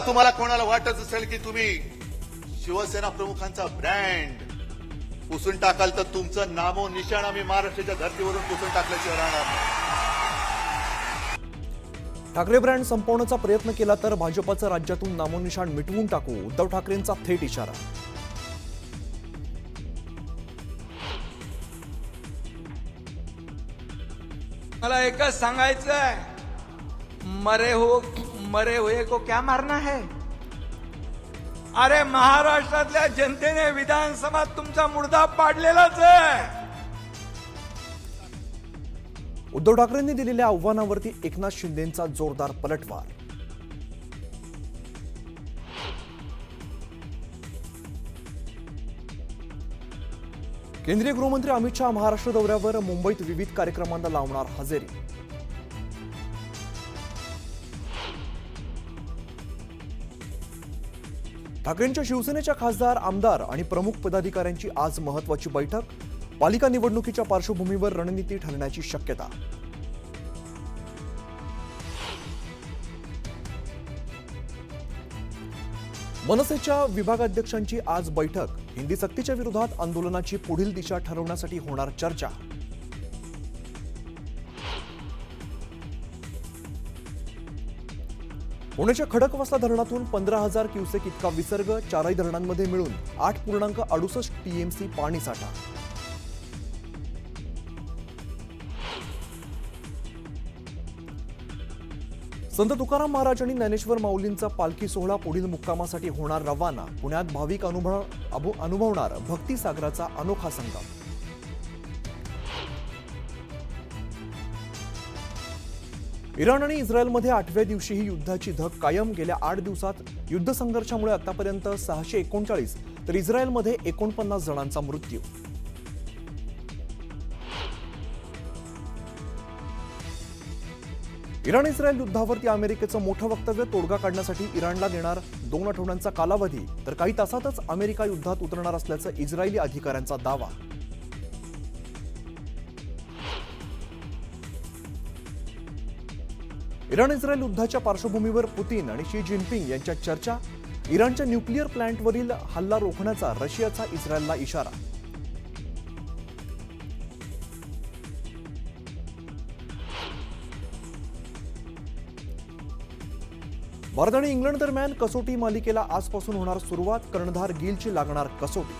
तुम्हाला कोणाला वाटत असेल की तुम्ही शिवसेना प्रमुखांचा ब्रँड पुसून टाकाल तर तुमचं नामो निशाण आम्ही महाराष्ट्राच्या धर्तीवरून पुसून टाकल्याशिवाय राहणार नाही. ठाकरे ब्रँड संपवण्याचा प्रयत्न केला तर भाजपचं राज्यातून नामोनिशाण मिटवून टाकू, उद्धव ठाकरेंचा थेट इशारा. मला एकच सांगायचंय, मरे हुए को क्या मारना है. अरे महाराष्ट्रातल्या जनतेने विधानसभेत तुमचा मुर्दा पाडलेलाच आहे. उद्धव ठाकरेंनी दिलेल्या आव्हानावरती एकनाथ शिंदेंचा जोरदार पलटवार. केंद्रीय गृहमंत्री अमित शहा महाराष्ट्र दौऱ्यावर, मुंबईत विविध कार्यक्रमांना लावणार हजेरी. ठाकरेंच्या शिवसेनेच्या खासदार, आमदार आणि प्रमुख पदाधिकाऱ्यांची आज महत्त्वाची बैठक. पालिका निवडणुकीच्या पार्श्वभूमीवर रणनीती ठरण्याची शक्यता. मनसेच्या विभागाध्यक्षांची आज बैठक. हिंदी सक्तीच्या विरोधात आंदोलनाची पुढील दिशा ठरवण्यासाठी होणार चर्चा. पुण्याच्या खडकवासला धरणातून 15,000 क्युसेक इतका विसर्ग. चारही धरणांमध्ये मिळून 8.68 टीएमसी पाणीसाठा. संत तुकाराम महाराज आणि ज्ञानेश्वर माऊलींचा पालखी सोहळा पुढील मुक्कामासाठी होणार रवाना. पुण्यात भाविक अनुभवणार भक्तिसागराचा अनोखा संगम. इराण आणि इस्रायलमध्ये 8व्या दिवशीही युद्धाची धग कायम. गेल्या 8 दिवसात युद्ध संघर्षामुळे आतापर्यंत 639 तर इस्रायलमध्ये 49 जणांचा मृत्यू. इराण इस्रायल युद्धावरती अमेरिकेचं मोठं वक्तव्य. तोडगा काढण्यासाठी इराणला देणार 2 आठवड्यांचा कालावधी, तर काही तासातच अमेरिका युद्धात उतरणार असल्याचं इस्रायली अधिकाऱ्यांचा दावा. इराण इस्रायल युद्धाच्या पार्श्वभूमीवर पुतीन आणि शी जिनपिंग यांच्यात चर्चा. इराणच्या न्यूक्लिअर प्लांटवरील हल्ला रोखण्याचा रशियाचा इस्रायलला इशारा. भारत आणि इंग्लंड दरम्यान कसोटी मालिकेला आजपासून होणार सुरुवात. कर्णधार गिलची लागणार कसोटी.